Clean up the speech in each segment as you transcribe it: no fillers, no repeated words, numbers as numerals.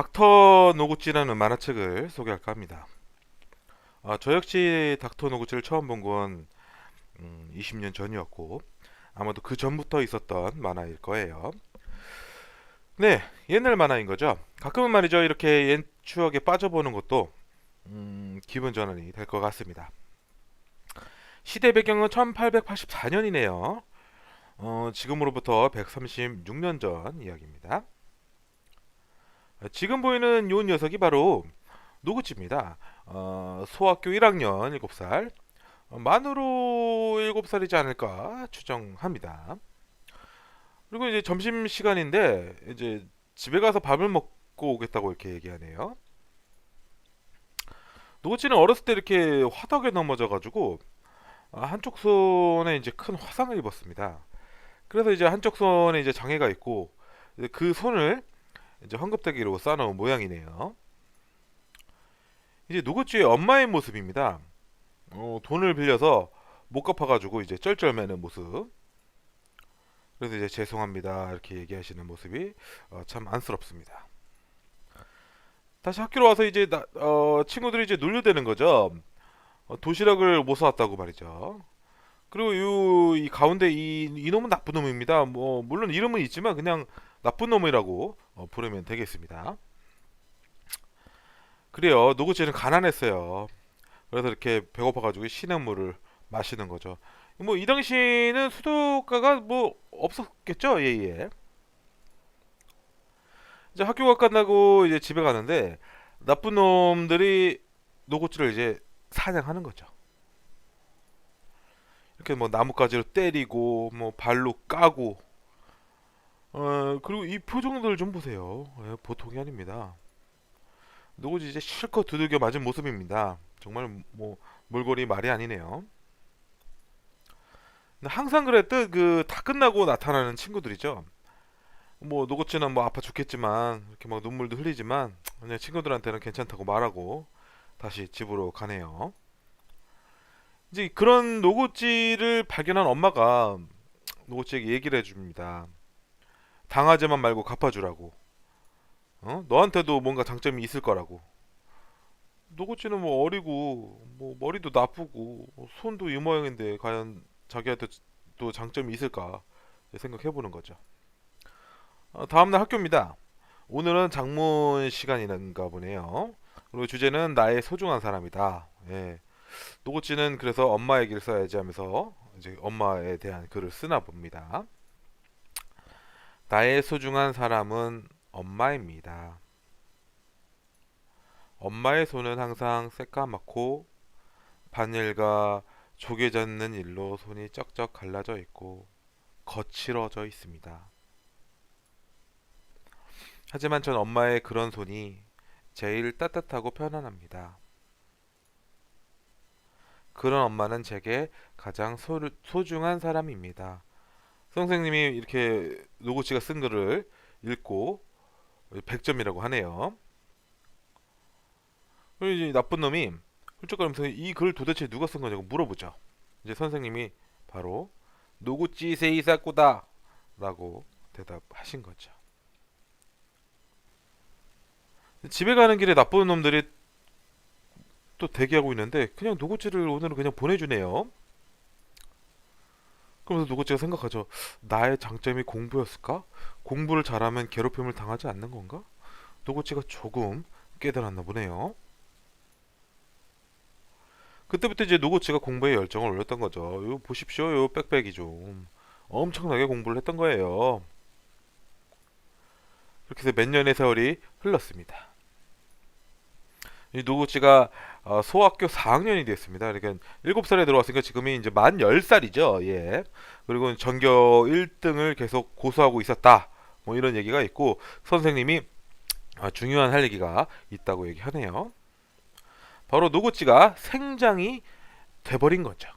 닥터 노구찌라는 만화책을 소개할까 합니다. 저 역시 닥터 노구찌를 처음 본 건 20년 전이었고 아마도 그 전부터 있었던 만화일 거예요. 네, 옛날 만화인 거죠. 가끔은 말이죠, 이렇게 옛 추억에 빠져보는 것도 기분 전환이 될 것 같습니다. 시대 배경은 1884년이네요. 지금으로부터 136년 전 이야기입니다. 지금 보이는 요 녀석이 바로 노구찌입니다. 소학교 1학년 7살, 만으로 7살이지 않을까 추정합니다. 그리고 이제 점심 시간인데 이제 집에 가서 밥을 먹고 오겠다고 이렇게 얘기하네요. 노구찌는 어렸을 때 이렇게 화덕에 넘어져가지고 한쪽 손에 이제 큰 화상을 입었습니다. 그래서 이제 한쪽 손에 이제 장애가 있고 이제 그 손을 이제 황급대기로 쌓아놓은 모양이네요. 이제 노구찌의 엄마의 모습입니다. 돈을 빌려서 못 갚아가지고 이제 쩔쩔매는 모습. 그래서 이제 죄송합니다 이렇게 얘기하시는 모습이 참 안쓰럽습니다. 다시 학교로 와서 이제 친구들이 이제 놀려대는 거죠. 도시락을 못 사왔다고 말이죠. 그리고 이 가운데 이놈은 나쁜 놈입니다. 뭐 물론 이름은 있지만 그냥 나쁜 놈이라고 부르면 되겠습니다. 그래요. 노구찌는 가난했어요. 그래서 이렇게 배고파가지고 시냇물을 마시는 거죠. 뭐 이 당시에는 수도가가 뭐 없었겠죠. 예예. 이제 학교가 끝나고 이제 집에 가는데 나쁜 놈들이 노구찌를 이제 사냥하는 거죠. 이렇게 뭐 나뭇가지로 때리고 뭐 발로 까고 그리고 이 표정들 좀 보세요. 보통이 아닙니다. 노구찌 이제 실컷 두들겨 맞은 모습입니다. 정말 뭐 몰골이 말이 아니네요. 근데 항상 그랬듯 그 다 끝나고 나타나는 친구들이죠. 뭐 노고치는 뭐 아파 죽겠지만 이렇게 막 눈물도 흘리지만 그냥 친구들한테는 괜찮다고 말하고 다시 집으로 가네요. 이제 그런 노고찌를 발견한 엄마가 노고찌에게 얘기를 해줍니다. 당하지만 말고 갚아주라고. 너한테도 뭔가 장점이 있을 거라고. 노고찌는 뭐 어리고 뭐 머리도 나쁘고 손도 이 모양인데 과연 자기한테 또 장점이 있을까 생각해보는 거죠. 다음날 학교입니다. 오늘은 장문 시간인가 보네요. 그리고 주제는 나의 소중한 사람이다. 예. 노고치는 그래서 엄마 얘기를 써야지 하면서 이제 엄마에 대한 글을 쓰나 봅니다. 나의 소중한 사람은 엄마입니다. 엄마의 손은 항상 새까맣고 바늘과 조개 잡는 일로 손이 쩍쩍 갈라져 있고 거칠어져 있습니다. 하지만 전 엄마의 그런 손이 제일 따뜻하고 편안합니다. 그런 엄마는 제게 가장 소중한 사람입니다. 선생님이 이렇게 노구치가 쓴 글을 읽고 100점이라고 하네요. 그리고 이제 나쁜 놈이 훌쩍거리면서 이 글을 도대체 누가 쓴 거냐고 물어보죠. 이제 선생님이 바로 노구치 세이사쿠다 라고 대답하신 거죠. 집에 가는 길에 나쁜 놈들이 또 대기하고 있는데 그냥 노구찌를 오늘은 그냥 보내주네요. 그러면서 노구찌가 생각하죠. 나의 장점이 공부였을까? 공부를 잘하면 괴롭힘을 당하지 않는 건가? 노구찌가 조금 깨달았나 보네요. 그때부터 이제 노구찌가 공부에 열정을 올렸던 거죠. 요 보십시오. 요 빽빽이 좀 엄청나게 공부를 했던 거예요. 그렇게 해서 몇 년의 세월이 흘렀습니다. 이 노구찌가 소학교 4학년이 됐습니다. 그러니까 7살에 들어왔으니까 지금이 이제 만 10살이죠. 예. 그리고 전교 1등을 계속 고수하고 있었다. 뭐 이런 얘기가 있고 선생님이 중요한 할 얘기가 있다고 얘기하네요. 바로 노구찌가 생장이 돼버린 거죠.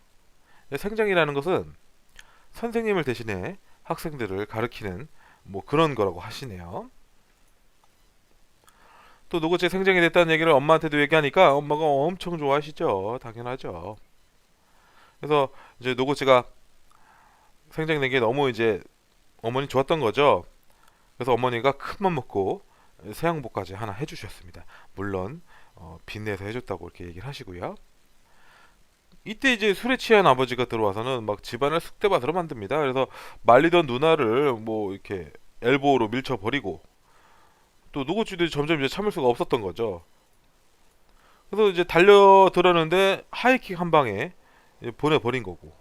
생장이라는 것은 선생님을 대신해 학생들을 가르치는 뭐 그런 거라고 하시네요. 또 노구찌 생장이 됐다는 얘기를 엄마한테도 얘기하니까 엄마가 엄청 좋아하시죠. 당연하죠. 그래서 이제 노구찌가 생장된 게 너무 이제 어머니 좋았던 거죠. 그래서 어머니가 큰 맘 먹고 새 양복까지 하나 해주셨습니다. 물론 빚내서 해줬다고 이렇게 얘기를 하시고요. 이때 이제 술에 취한 아버지가 들어와서는 막 집안을 쑥대밭으로 만듭니다. 그래서 말리던 누나를 뭐 이렇게 엘보로 밀쳐버리고, 또 누구지도 점점 이제 참을 수가 없었던 거죠. 그래서 이제 달려들었는데 하이킥 한 방에 보내버린 거고,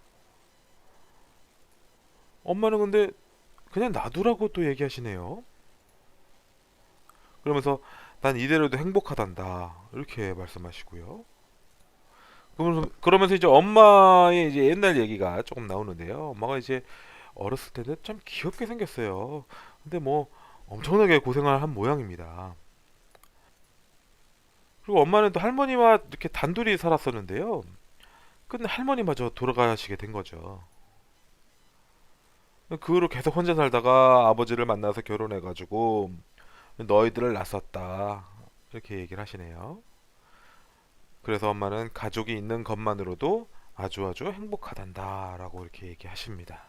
엄마는 근데 그냥 놔두라고 또 얘기하시네요. 그러면서 난 이대로도 행복하단다 이렇게 말씀하시고요. 그러면서 이제 엄마의 이제 옛날 얘기가 조금 나오는데요. 엄마가 이제 어렸을 때는 참 귀엽게 생겼어요. 근데 뭐 엄청나게 고생을 한 모양입니다. 그리고 엄마는 또 할머니와 이렇게 단둘이 살았었는데요. 근데 할머니마저 돌아가시게 된 거죠. 그 후로 계속 혼자 살다가 아버지를 만나서 결혼해가지고 너희들을 낳았다 이렇게 얘기를 하시네요. 그래서 엄마는 가족이 있는 것만으로도 아주 아주 행복하단다라고 이렇게 얘기하십니다.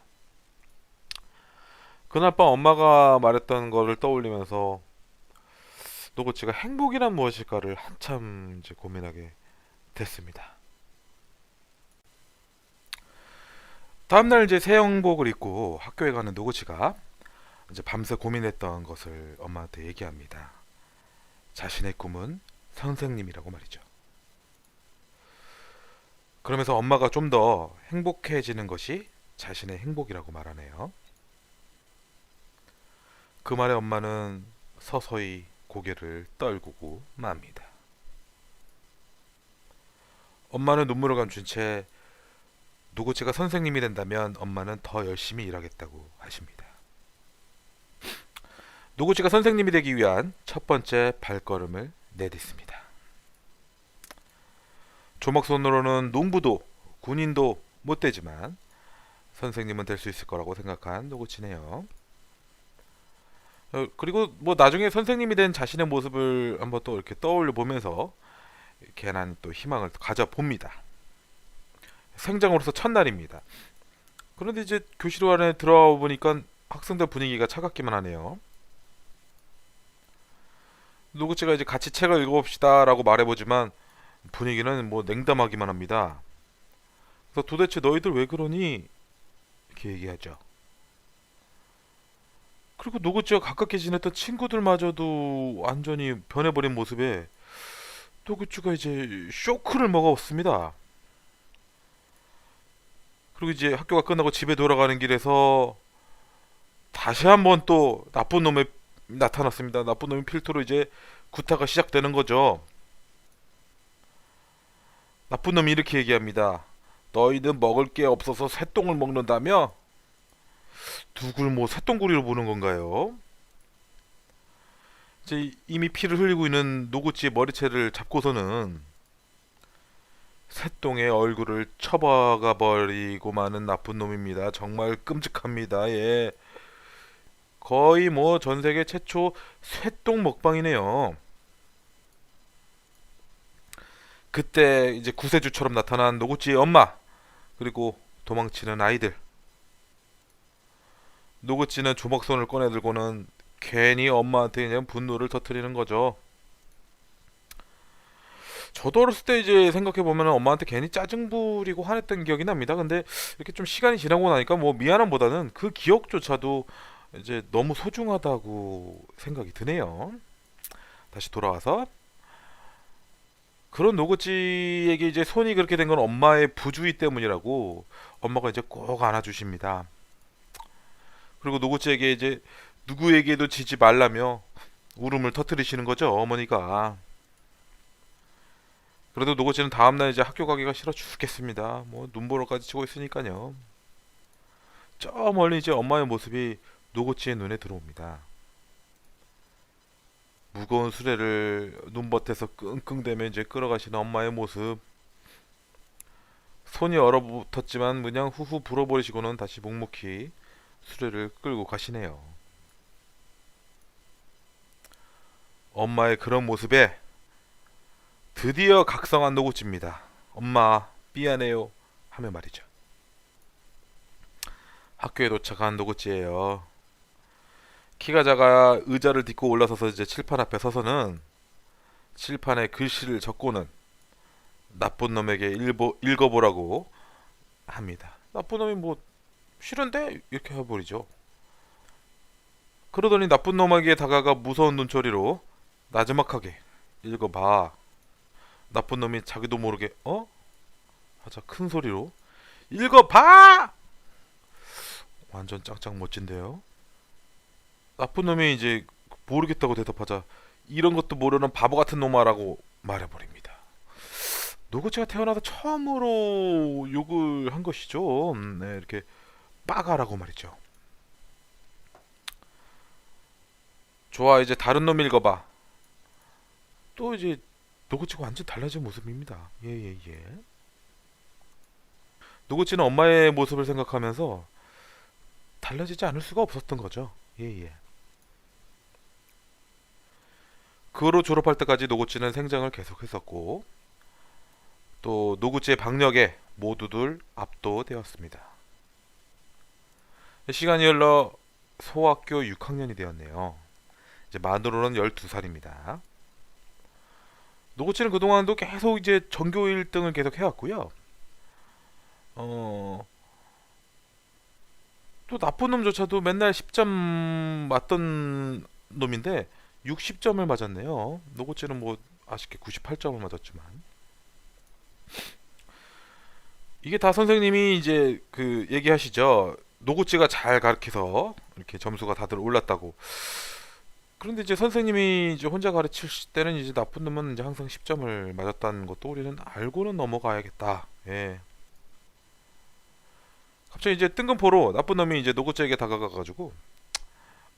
그날 밤 엄마가 말했던 거를 떠올리면서 노구치가 행복이란 무엇일까를 한참 이제 고민하게 됐습니다. 다음날 이제 새 양복을 입고 학교에 가는 노구치가 이제 밤새 고민했던 것을 엄마한테 얘기합니다. 자신의 꿈은 선생님이라고 말이죠. 그러면서 엄마가 좀 더 행복해지는 것이 자신의 행복이라고 말하네요. 그 말에 엄마는 서서히 고개를 떨구고 맙니다. 엄마는 눈물을 감춘 채 노구치가 선생님이 된다면 엄마는 더 열심히 일하겠다고 하십니다. 노구치가 선생님이 되기 위한 첫 번째 발걸음을 내딛습니다. 조목손으로는 농부도 군인도 못 되지만 선생님은 될 수 있을 거라고 생각한 노구치네요. 그리고 뭐 나중에 선생님이 된 자신의 모습을 한번 또 이렇게 떠올려 보면서 괜한 또 희망을 가져 봅니다. 생장으로서 첫날입니다. 그런데 이제 교실 안에 들어와 보니까 학생들 분위기가 차갑기만 하네요. 노구치가 이제 같이 책을 읽어봅시다라고 말해보지만 분위기는 뭐 냉담하기만 합니다. 그래서 도대체 너희들 왜 그러니? 이렇게 얘기하죠. 그리고 노구치와 가깝게 지냈던 친구들마저도 완전히 변해버린 모습에 노구치가 이제 쇼크를 먹었습니다. 그리고 이제 학교가 끝나고 집에 돌아가는 길에서 다시 한번 또 나쁜 놈이 나타났습니다. 나쁜 놈이 필터로 이제 구타가 시작되는 거죠. 나쁜 놈이 이렇게 얘기합니다. 너희는 먹을 게 없어서 새똥을 먹는다며? 누굴 뭐 새똥구리로 보는 건가요? 이제 이미 피를 흘리고 있는 노구치의 머리채를 잡고서는 새똥의 얼굴을 쳐박아 버리고 마는 나쁜 놈입니다. 정말 끔찍합니다. 예. 거의 뭐 전세계 최초 새똥 먹방이네요. 그때 이제 구세주처럼 나타난 노구치의 엄마, 그리고 도망치는 아이들. 노구치는 주먹손을 꺼내들고는 괜히 엄마한테 그냥 분노를 터뜨리는 거죠. 저도 어렸을 때 이제 생각해보면 엄마한테 괜히 짜증 부리고 화냈던 기억이 납니다. 근데 이렇게 좀 시간이 지나고 나니까 뭐 미안함보다는 그 기억조차도 이제 너무 소중하다고 생각이 드네요. 다시 돌아와서 그런 노구찌에게 이제 손이 그렇게 된 건 엄마의 부주의 때문이라고 엄마가 이제 꼭 안아주십니다. 그리고 노구찌에게 이제 누구에게도 지지 말라며 울음을 터뜨리시는 거죠, 어머니가. 그래도 노구찌는 다음날 이제 학교 가기가 싫어 죽겠습니다. 뭐 눈보라까지 치고 있으니까요. 저 멀리 이제 엄마의 모습이 노구찌의 눈에 들어옵니다. 무거운 수레를 눈밭에서 끙끙대며 이제 끌어가시는 엄마의 모습. 손이 얼어붙었지만 그냥 후후 불어버리시고는 다시 묵묵히 수레를 끌고 가시네요. 엄마의 그런 모습에 드디어 각성한 노구찌입니다. 엄마 미안해요 하며 말이죠. 학교에 도착한 노구찌예요. 키가 작아 의자를 딛고 올라서서 이제 칠판 앞에 서서는 칠판에 글씨를 적고는 나쁜 놈에게 읽어보라고 합니다. 나쁜 놈이 뭐 싫은데 이렇게 해버리죠. 그러더니 나쁜 놈에게 다가가 무서운 눈초리로 나지막하게 읽어봐. 나쁜 놈이 자기도 모르게 하자 큰 소리로 읽어봐. 완전 짱짱 멋진데요. 나쁜 놈이 이제 모르겠다고 대답하자 이런 것도 모르는 바보 같은 놈아라고 말해버립니다. 노구치가 태어나서 처음으로 욕을 한 것이죠. 네, 이렇게 빠가라고 말이죠. 좋아, 이제 다른 놈 읽어봐. 또 이제 노구치가 완전 달라진 모습입니다. 예예예. 노구치는 엄마의 모습을 생각하면서 달라지지 않을 수가 없었던 거죠. 예예. 그 후로 졸업할 때까지 노구치는 생장을 계속했었고 또 노구치의 박력에 모두들 압도되었습니다. 시간이 흘러 소학교 6학년이 되었네요. 이제 만으로는 12살입니다. 노구치는 그동안도 계속 이제 전교 1등을 계속 해왔고요. 또 나쁜 놈조차도 맨날 10점 맞던 놈인데 60점을 맞았네요. 노구치는 뭐 아쉽게 98점을 맞았지만 이게 다 선생님이 이제 그 얘기하시죠. 노구치가 잘 가르쳐서 이렇게 점수가 다들 올랐다고. 그런데 이제 선생님이 이제 혼자 가르칠 때는 이제 나쁜 놈은 이제 항상 10점을 맞았다는 것도 우리는 알고는 넘어가야겠다. 예. 갑자기 이제 뜬금포로 나쁜 놈이 이제 노구치에게 다가가가지고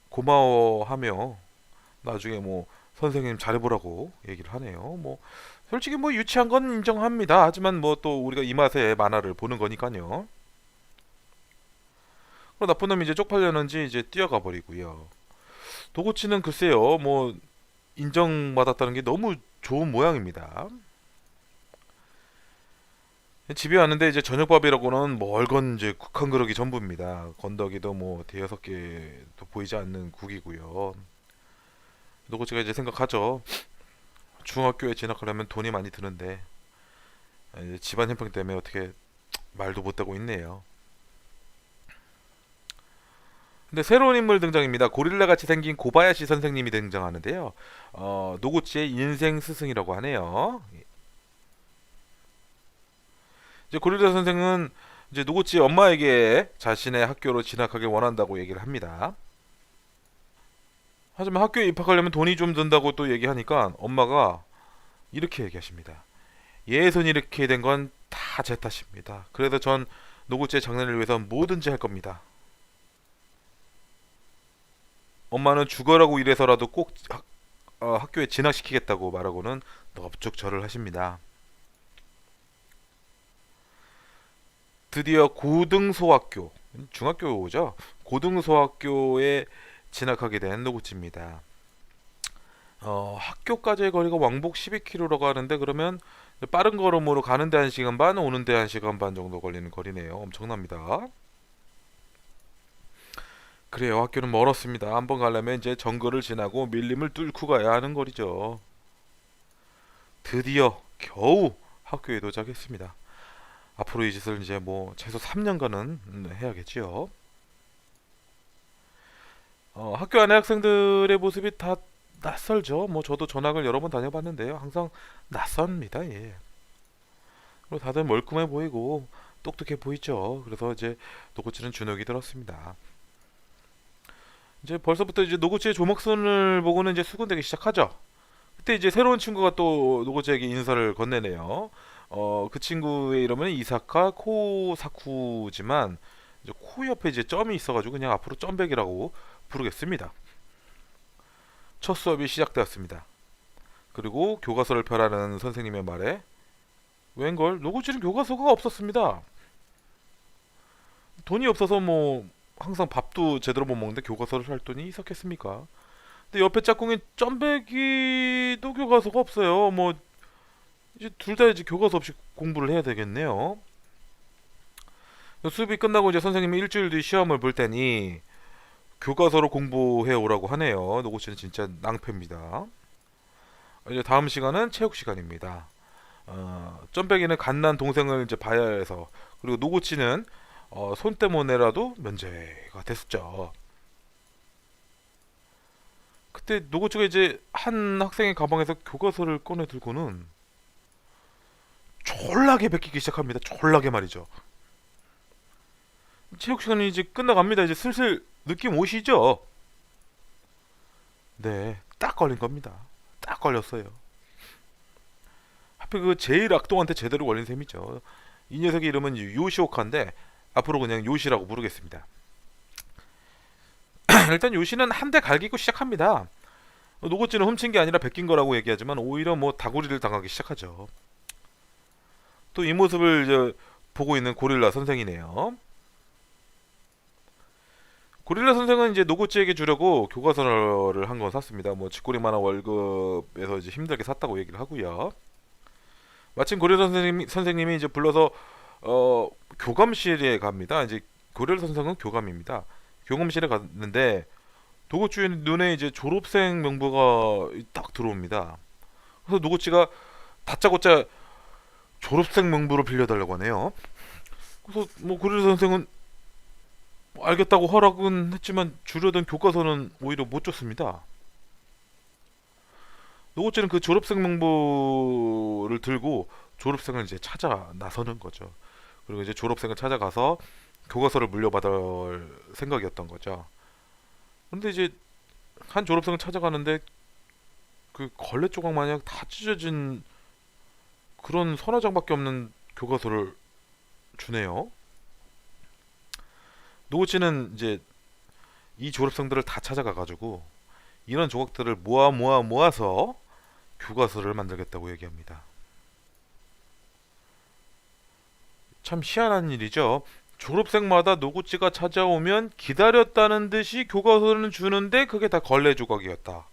고마워하며 나중에 뭐 선생님 잘해보라고 얘기를 하네요. 뭐 솔직히 뭐 유치한 건 인정합니다. 하지만 뭐 또 우리가 이 맛에 만화를 보는 거니까요. 그럼 나쁜 놈이 이제 쪽팔렸는지 이제 뛰어가 버리고요. 도구치는 글쎄요, 뭐 인정받았다는 게 너무 좋은 모양입니다. 집에 왔는데 이제 저녁밥이라고는 멀건 이제 국 한 그릇이 전부입니다. 건더기도 뭐 대여섯 개도 보이지 않는 국이고요. 노구치가 이제 생각하죠. 중학교에 진학하려면 돈이 많이 드는데 이제 집안 형편 때문에 어떻게 말도 못하고 있네요. 근데 새로운 인물 등장입니다. 고릴라같이 생긴 고바야시 선생님이 등장하는데요. 노구치의 인생 스승이라고 하네요. 이제 고릴라 선생은 이제 노구치 엄마에게 자신의 학교로 진학하길 원한다고 얘기를 합니다. 하지만 학교에 입학하려면 돈이 좀 든다고 또 얘기하니까 엄마가 이렇게 얘기하십니다. 예선 이렇게 된 건 다 제 탓입니다. 그래서 전 노구치의 장래를 위해서 뭐든지 할 겁니다. 엄마는 죽어라고 이래서라도 꼭 학교에 진학시키겠다고 말하고는 넙죽 절을 하십니다. 드디어 고등소학교, 중학교죠. 고등소학교에 진학하게 된 노구치입니다. 학교까지의 거리가 왕복 12km라고 하는데 그러면 빠른 걸음으로 가는데 1시간 반, 오는데 1시간 반 정도 걸리는 거리네요. 엄청납니다. 그래요. 학교는 멀었습니다. 한번 가려면 이제 정글을 지나고 밀림을 뚫고 가야 하는 거리죠. 드디어 겨우 학교에 도착했습니다. 앞으로 이 짓을 이제 뭐 최소 3년간은 해야겠지요. 학교 안에 학생들의 모습이 다 낯설죠. 뭐 저도 전학을 여러 번 다녀봤는데요. 항상 낯섭니다. 예. 그리고 다들 멀끔해 보이고 똑똑해 보이죠. 그래서 이제 노구치는 주눅이 들었습니다. 이제 벌써부터 이제 노구치의 조목순을 보고는 이제 수군대기 시작하죠. 그때 이제 새로운 친구가 또 노구치에게 인사를 건네네요. 그 친구의 이름은 이사카 코사쿠지만 이제 코 옆에 이제 점이 있어가지고 그냥 앞으로 점백이라고 부르겠습니다. 첫 수업이 시작되었습니다. 그리고 교과서를 펴라는 선생님의 말에 웬걸 노구치는 교과서가 없었습니다. 돈이 없어서 뭐 항상 밥도 제대로 못 먹는데 교과서를 살 돈이 있었겠습니까? 근데 옆에 짝꿍인 점백이도 교과서가 없어요. 뭐 이제 둘 다 이제 교과서 없이 공부를 해야 되겠네요. 수업이 끝나고 이제 선생님이 일주일 뒤 시험을 볼 테니 교과서로 공부해 오라고 하네요. 노고치는 진짜 낭패입니다. 이제 다음 시간은 체육 시간입니다. 점백이는 갓난 동생을 이제 봐야 해서, 그리고 노고치는 손 때문에라도 면제가 됐었죠. 그때 노고치가 이제 한 학생의 가방에서 교과서를 꺼내 들고는 졸라게 베끼기 시작합니다. 졸라게 말이죠. 체육 시간이 이제 끝나갑니다. 이제 슬슬 느낌 오시죠? 네, 딱 걸린 겁니다. 딱 걸렸어요. 하필 그 제일 악동한테 제대로 걸린 셈이죠. 이 녀석의 이름은 요시오카인데 앞으로 그냥 요시라고 부르겠습니다. 일단 요시는 한 대 갈기고 시작합니다. 노고찌는 훔친 게 아니라 베낀 거라고 얘기하지만 오히려 뭐 다구리를 당하기 시작하죠. 또 이 모습을 이제 보고 있는 고릴라 선생이네요. 고릴라 선생은 이제 노고찌에게 주려고 교과서를 한 권 샀습니다. 뭐 쥐꼬리만한 월급에서 이제 힘들게 샀다고 얘기를 하고요. 마침 고릴라 선생님이 이제 불러서 교감실에 갑니다. 이제 고릴라 선생은 교감입니다. 교감실에 갔는데 노고찌의 눈에 이제 졸업생 명부가 딱 들어옵니다. 그래서 노고찌가 다짜고짜 졸업생 명부를 빌려달라고 하네요. 그래서 뭐 고릴라 선생은 알겠다고 허락은 했지만 주려던 교과서는 오히려 못 줬습니다. 노고찌는 그 졸업생 명부를 들고 졸업생을 이제 찾아 나서는 거죠. 그리고 이제 졸업생을 찾아가서 교과서를 물려받을 생각이었던 거죠. 근데 이제 한 졸업생을 찾아가는데 그 걸레 조각 마냥 다 찢어진 그런 서너 장밖에 없는 교과서를 주네요. 노고치는 이제 이 졸업생들을 다 찾아가가지고 이런 조각들을 모아서 교과서를 만들겠다고 얘기합니다. 참 희한한 일이죠. 졸업생마다 노구찌가 찾아오면 기다렸다는 듯이 교과서는 주는데 그게 다 걸레 조각이었다.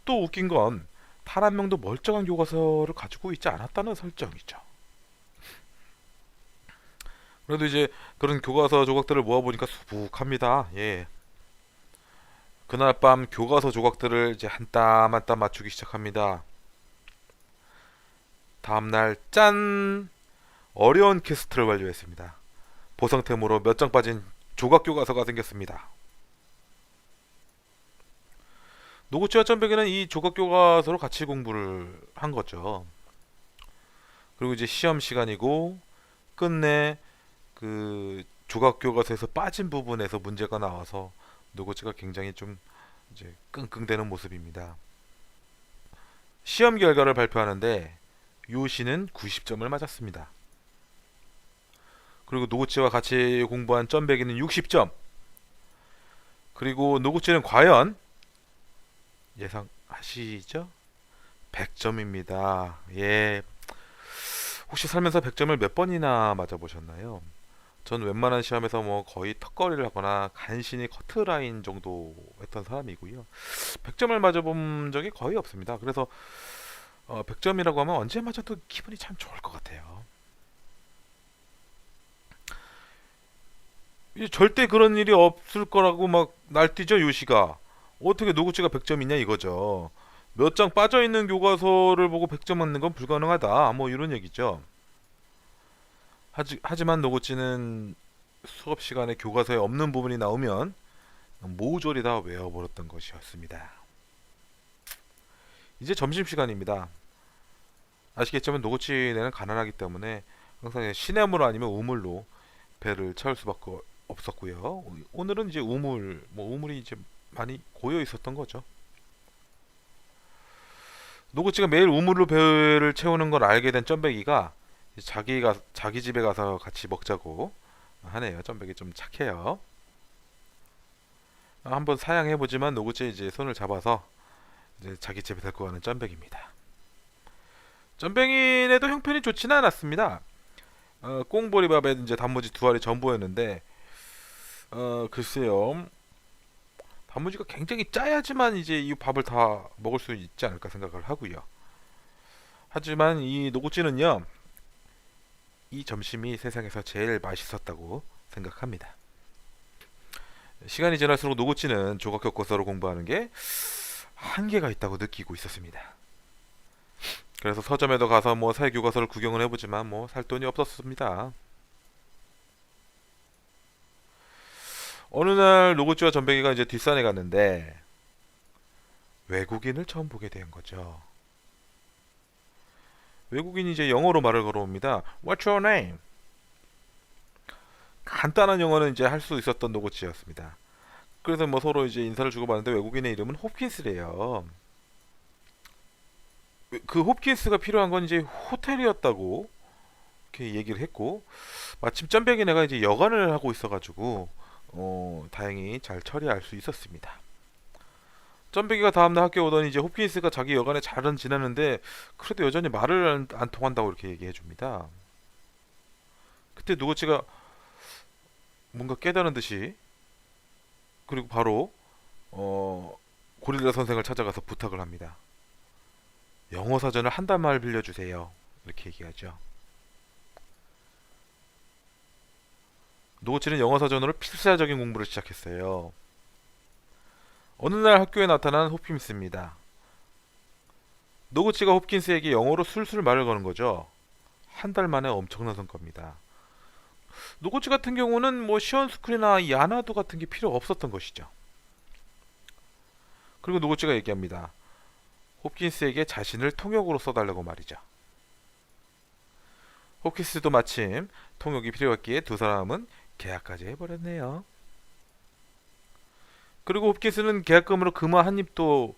또 웃긴 건 단 한 명도 멀쩡한 교과서를 가지고 있지 않았다는 설정이죠. 그래도 이제 그런 교과서 조각들을 모아보니까 수북합니다. 예. 그날 밤 교과서 조각들을 이제 한 땀 한 땀 맞추기 시작합니다. 다음날 짠! 어려운 퀘스트를 완료했습니다. 보상템으로 몇 장 빠진 조각 교과서가 생겼습니다. 노구치와 점백이는 이 조각 교과서로 같이 공부를 한 거죠. 그리고 이제 시험 시간이고 끝내 그 조각 교과서에서 빠진 부분에서 문제가 나와서 노구치가 굉장히 좀 이제 끙끙대는 모습입니다. 시험 결과를 발표하는데 요시는 90점을 맞았습니다. 그리고 노구치와 같이 공부한 점백이는 60점. 그리고 노구치는 과연 예상하시죠? 100점입니다. 예. 혹시 살면서 100점을 몇 번이나 맞아보셨나요? 전 웬만한 시험에서 뭐 거의 턱걸이를 하거나 간신히 커트라인 정도 했던 사람이고요. 100점을 맞아본 적이 거의 없습니다. 그래서 100점이라고 하면 언제 맞아도 기분이 참 좋을 것 같아요. 절대 그런 일이 없을 거라고 막 날뛰죠, 요시가. 어떻게 노구치가 100점이냐 이거죠. 몇 장 빠져있는 교과서를 보고 100점 맞는 건 불가능하다. 뭐 이런 얘기죠. 하지만 노구치는 수업 시간에 교과서에 없는 부분이 나오면 모조리 다 외워버렸던 것이었습니다. 이제 점심시간입니다. 아시겠지만 노구치네는 가난하기 때문에 항상 시냇물 아니면 우물로 배를 채울 수밖에 없었고요. 오늘은 이제 우물이 이제 많이 고여 있었던 거죠. 노구치가 매일 우물로 배를 채우는 걸 알게 된 점백이가 자기 집에 가서 같이 먹자고 하네요. 점백이 좀 착해요. 한번 사양해보지만 노구치 이제 손을 잡아서 이제 자기 집에 데리고 가는 점백입니다. 점백이네도 형편이 좋지는 않았습니다. 꽁보리밥에 이제 단무지 2알이 전부였는데 글쎄요. 단무지가 굉장히 짜야지만 이제 이 밥을 다 먹을 수 있지 않을까 생각을 하고요. 하지만 이 노구찌는요, 이 점심이 세상에서 제일 맛있었다고 생각합니다. 시간이 지날수록 노구찌는 조각 교과서로 공부하는 게 한계가 있다고 느끼고 있었습니다. 그래서 서점에도 가서 뭐 새 교과서를 구경을 해보지만 뭐 살 돈이 없었습니다. 어느 날 노구찌와 전백이가 이제 뒷산에 갔는데 외국인을 처음 보게 된 거죠. 외국인이 이제 영어로 말을 걸어옵니다. What's your name? 간단한 영어는 이제 할 수 있었던 노구찌였습니다. 그래서 뭐 서로 이제 인사를 주고받는데 외국인의 이름은 홉킨스래요. 그 홉킨스가 필요한 건 이제 호텔이었다고 이렇게 얘기를 했고, 마침 짬백이네가 이제 여간을 하고 있어가지고 다행히 잘 처리할 수 있었습니다. 짬백이가 다음날 학교 오더니 이제 홉킨스가 자기 여간에 잘은 지내는데 그래도 여전히 말을 안 통한다고 이렇게 얘기해 줍니다. 그때 누구치가 뭔가 깨달은 듯이, 그리고 바로 고릴라 선생을 찾아가서 부탁을 합니다. 영어 사전을 한 달만 빌려주세요. 이렇게 얘기하죠. 노고치는 영어 사전으로 필사적인 공부를 시작했어요. 어느 날 학교에 나타난 홉킨스입니다. 노고치가 홉킨스에게 영어로 술술 말을 거는 거죠. 한 달 만에 엄청난 성과입니다. 노고치 같은 경우는 뭐 시원스쿨이나 야나도 같은 게 필요 없었던 것이죠. 그리고 노고치가 얘기합니다. 홉킨스에게 자신을 통역으로 써달라고 말이죠. 홉킨스도 마침 통역이 필요했기에 두 사람은 계약까지 해버렸네요. 그리고 홉킨스는 계약금으로 금화 한 입도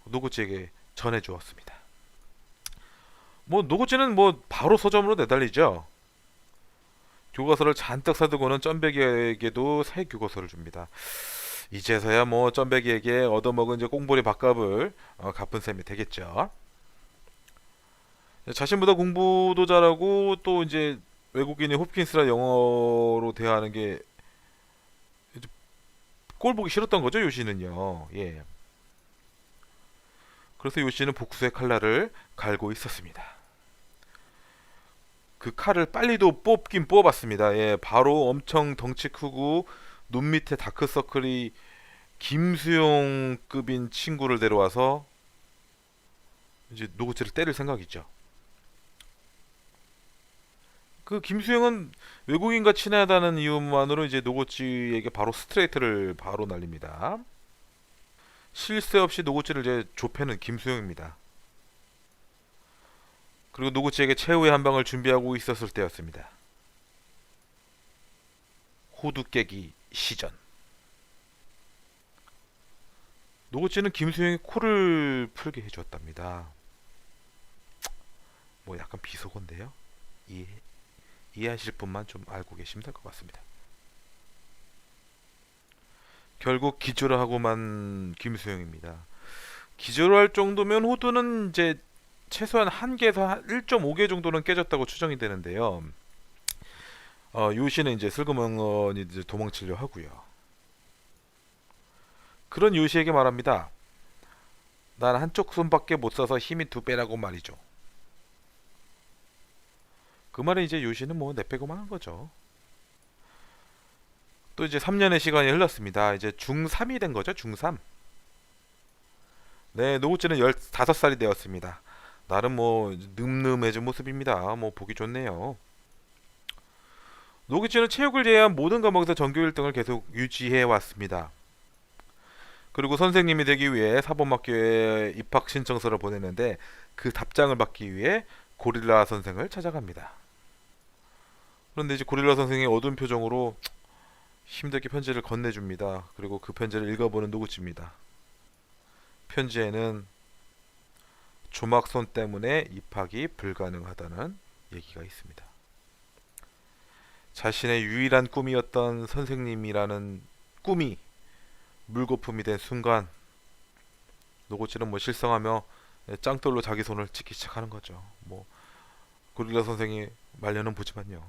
노구찌에게 전해주었습니다. 뭐 노구찌는 뭐 바로 서점으로 내달리죠. 교과서를 잔뜩 사두고는 점백이에게도 새 교과서를 줍니다. 이제서야 뭐 점백이에게 얻어먹은 이제 꽁보리 밥값을 갚은 셈이 되겠죠. 자신보다 공부도 잘하고 또 이제 외국인이 홉킨스라 영어로 대화하는 게 꼴 보기 싫었던 거죠, 요시는요. 예. 그래서 요시는 복수의 칼날을 갈고 있었습니다. 그 칼을 빨리도 뽑긴 뽑았습니다. 예, 바로 엄청 덩치 크고 눈 밑에 다크서클이 김수용급인 친구를 데려와서 이제 노구치를 때릴 생각이죠. 그 김수영은 외국인과 친하다는 이유만으로 이제 노구치에게 바로 스트레이트를 바로 날립니다. 쉴 새 없이 노구치를 이제 좁혀는 김수영입니다. 그리고 노구치에게 최후의 한 방을 준비하고 있었을 때였습니다. 호두 깨기 시전. 노구치는 김수영의 코를 풀게 해주었답니다. 뭐 약간 비속어인데요. 이해하실 분만 좀 알고 계시면 될 것 같습니다. 결국 기절을 하고만 김수영입니다. 기절을 할 정도면 호두는 이제 최소한 1개에서 1.5개 정도는 깨졌다고 추정이 되는데요. 요시는 이제 슬그머니 이제 도망치려 하고요. 그런 요시에게 말합니다. 난 한쪽 손밖에 못 써서 힘이 2배라고 말이죠. 그 말에 이제 요시는 뭐 내빼고만 한 거죠. 또 이제 3년의 시간이 흘렀습니다. 이제 중3이 된 거죠. 중3. 네, 노구찌는 15살이 되었습니다. 나름 뭐 늠름해진 모습입니다. 뭐 보기 좋네요. 노구찌는 체육을 제외한 모든 과목에서 전교 1등을 계속 유지해 왔습니다. 그리고 선생님이 되기 위해 사범학교에 입학 신청서를 보냈는데 그 답장을 받기 위해 고릴라 선생을 찾아갑니다. 그런데 이제 고릴라 선생이 어두운 표정으로 힘들게 편지를 건네줍니다. 그리고 그 편지를 읽어보는 노구찌입니다. 편지에는 조막손 때문에 입학이 불가능하다는 얘기가 있습니다. 자신의 유일한 꿈이었던 선생님이라는 꿈이 물거품이 된 순간 노구찌는 뭐 실성하며 짱돌로 자기 손을 찍기 시작하는 거죠. 뭐 고릴라 선생이 말려는 보지만요.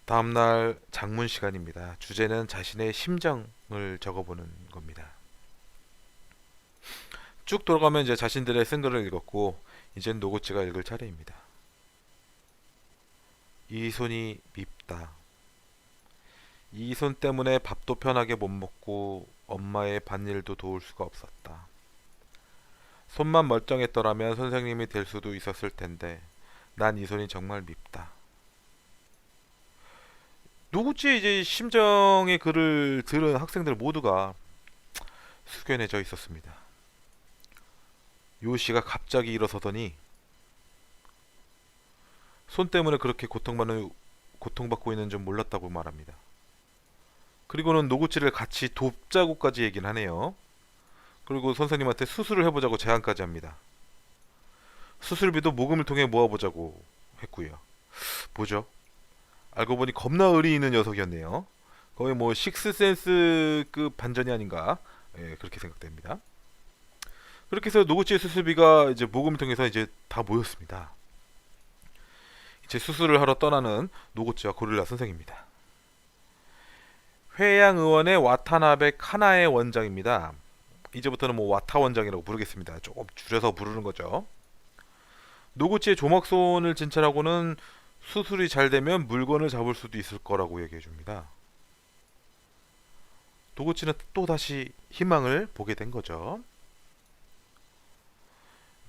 다음날 장문 시간입니다. 주제는 자신의 심정을 적어보는 겁니다. 쭉 돌아가면 이제 자신들의 쓴 글을 읽었고 이젠 노구찌가 읽을 차례입니다. 이 손이 밉다. 이 손 때문에 밥도 편하게 못 먹고 엄마의 밭일도 도울 수가 없었다. 손만 멀쩡했더라면 선생님이 될 수도 있었을 텐데 난 이 손이 정말 밉다. 누구지 이제 심정의 글을 들은 학생들 모두가 숙연해져 있었습니다. 요 씨가 갑자기 일어서더니 손 때문에 그렇게 고통받고 있는 줄 몰랐다고 말합니다. 그리고는 노구찌를 같이 돕자고까지 얘기는 하네요. 그리고 선생님한테 수술을 해보자고 제안까지 합니다. 수술비도 모금을 통해 모아보자고 했고요. 뭐죠? 알고 보니 겁나 의리 있는 녀석이었네요. 거의 뭐 식스센스급 반전이 아닌가, 예, 그렇게 생각됩니다. 그렇게 해서 노구찌의 수술비가 이제 모금을 통해서 이제 다 모였습니다. 이제 수술을 하러 떠나는 노구찌와 고릴라 선생입니다. 회양의원의 와타나베 카나에 원장입니다. 이제부터는 뭐 와타 원장이라고 부르겠습니다. 조금 줄여서 부르는 거죠. 노구치의 조막손을 진찰하고는 수술이 잘 되면 물건을 잡을 수도 있을 거라고 얘기해 줍니다. 노구치는 또 다시 희망을 보게 된 거죠.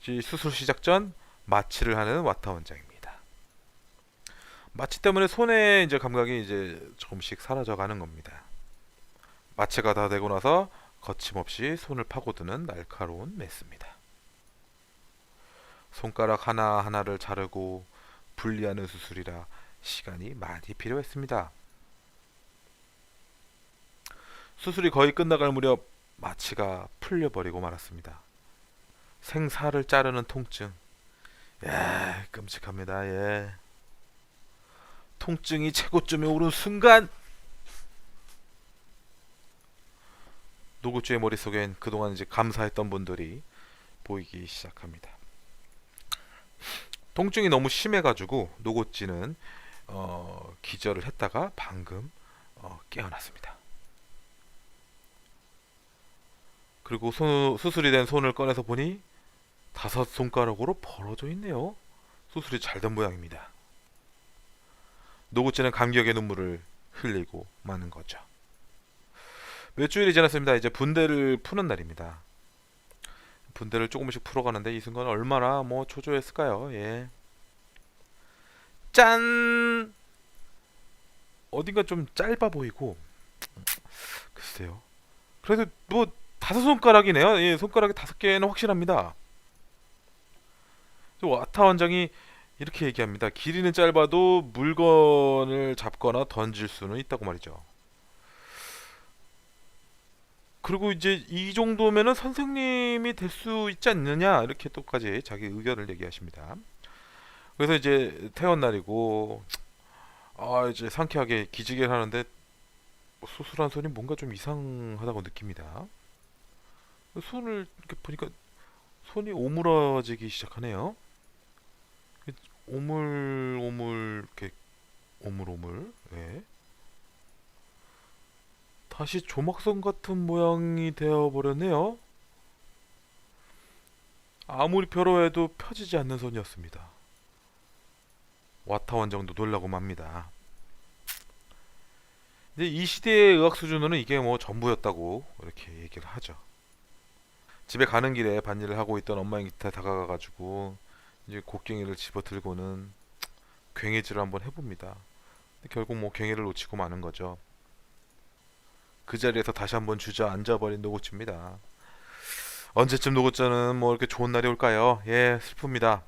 이제 수술 시작 전 마취를 하는 와타 원장입니다. 마취 때문에 손의 이제 감각이 이제 조금씩 사라져 가는 겁니다. 마취가 다 되고 나서 거침없이 손을 파고드는 날카로운 메스입니다. 손가락 하나하나를 자르고 분리하는 수술이라 시간이 많이 필요했습니다. 수술이 거의 끝나갈 무렵 마취가 풀려버리고 말았습니다. 생사를 자르는 통증. 야, 끔찍합니다. 예. 통증이 최고점에 오른 순간 노구주의 머릿속엔 그동안 이제 감사했던 분들이 보이기 시작합니다. 통증이 너무 심해가지고 노고찌는 기절을 했다가 방금 깨어났습니다. 그리고 수술이 된 손을 꺼내서 보니 5손가락으로 벌어져 있네요. 수술이 잘 된 모양입니다. 노고찌는 감격의 눈물을 흘리고 마는 거죠. 몇 주일이 지났습니다. 이제 분대를 푸는 날입니다. 분대를 조금씩 풀어가는데 이 순간 얼마나 뭐 초조했을까요? 예. 짠! 어딘가 좀 짧아 보이고 글쎄요. 그래도 뭐 5손가락이네요. 예, 손가락이 5개는 확실합니다. 와타 원장이 이렇게 얘기합니다. 길이는 짧아도 물건을 잡거나 던질 수는 있다고 말이죠. 그리고 이제 이 정도면은 선생님이 될 수 있지 않느냐 이렇게 또까지 자기 의견을 얘기하십니다. 그래서 이제 퇴원 날이고 이제 상쾌하게 기지개를 하는데 수술한 손이 뭔가 좀 이상하다고 느낍니다. 손을 이렇게 보니까 손이 오므라지기 시작하네요. 오물오물 이렇게 오물오물. 예. 다시 조막선 같은 모양이 되어버렸네요. 아무리 펴려해도 펴지지 않는 손이었습니다. 와타 원정도 놀라고 맙니다. 이제 이 시대의 의학 수준으로는 이게 뭐 전부였다고 이렇게 얘기를 하죠. 집에 가는 길에 밭일을 하고 있던 엄마의 곁에 다가가가지고 이제 곡괭이를 집어 들고는 괭이질을 한번 해봅니다. 결국 뭐 괭이를 놓치고 마는 거죠. 그 자리에서 다시 한번 주저앉아버린 노고치입니다. 언제쯤 노고자는 뭐 이렇게 좋은 날이 올까요? 예, 슬픕니다.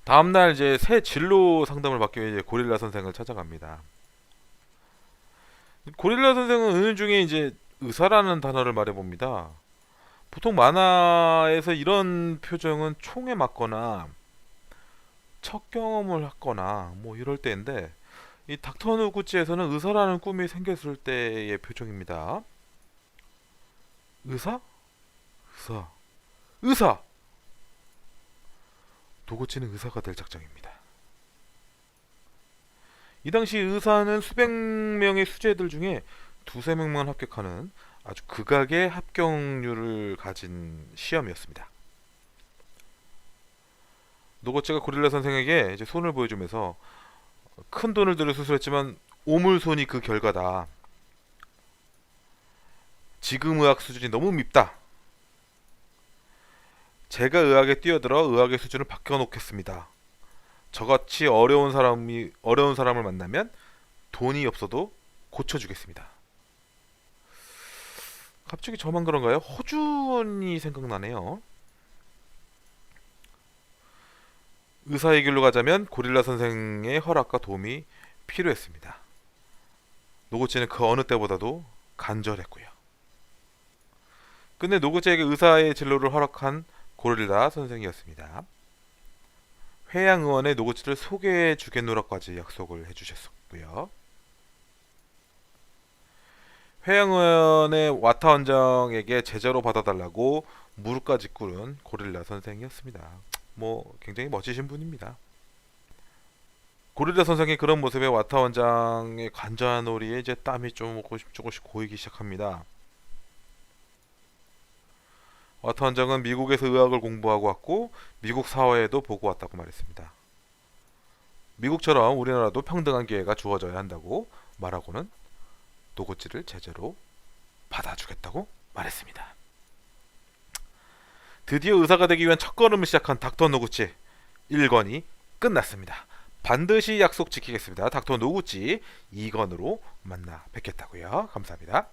다음날 이제 새 진로 상담을 받기 위해 이제 고릴라 선생을 찾아갑니다. 고릴라 선생은 은연중에 이제 의사라는 단어를 말해봅니다. 보통 만화에서 이런 표정은 총에 맞거나 첫 경험을 했거나 뭐 이럴 때인데 이 닥터 누구치에서는 의사라는 꿈이 생겼을 때의 표정입니다. 의사? 의사. 의사! 노구치는 의사가 될 작정입니다. 이 당시 의사는 수백 명의 수재들 중에 두세 명만 합격하는 아주 극악의 합격률을 가진 시험이었습니다. 노고치가 고릴라 선생에게 이제 손을 보여주면서 큰 돈을 들여 수술했지만 오물손이 그 결과다. 지금 의학 수준이 너무 밉다. 제가 의학에 뛰어들어 의학의 수준을 바꿔놓겠습니다. 저같이 어려운 사람을 만나면 돈이 없어도 고쳐주겠습니다. 갑자기 저만 그런가요? 허준이 생각나네요. 의사의 길로 가자면 고릴라 선생의 허락과 도움이 필요했습니다. 노구찌는 그 어느 때보다도 간절했고요. 근데 노구찌에게 의사의 진로를 허락한 고릴라 선생이었습니다. 회양 의원의 노구찌를 소개해 주겠노라까지 약속을 해주셨었고요. 회양 의원의 와타 원장에게 제자로 받아달라고 무릎까지 꿇은 고릴라 선생이었습니다. 뭐 굉장히 멋지신 분입니다. 고릴라 선생의 그런 모습에 와타 원장의 관자놀이에 이제 땀이 조금씩 고이기 시작합니다. 와타 원장은 미국에서 의학을 공부하고 왔고 미국 사회에도 보고 왔다고 말했습니다. 미국처럼 우리나라도 평등한 기회가 주어져야 한다고 말하고는 노구찌를 제자로 받아주겠다고 말했습니다. 드디어 의사가 되기 위한 첫걸음을 시작한 닥터 노구찌 1권이 끝났습니다. 반드시 약속 지키겠습니다. 닥터 노구찌 2권으로 만나 뵙겠다고요. 감사합니다.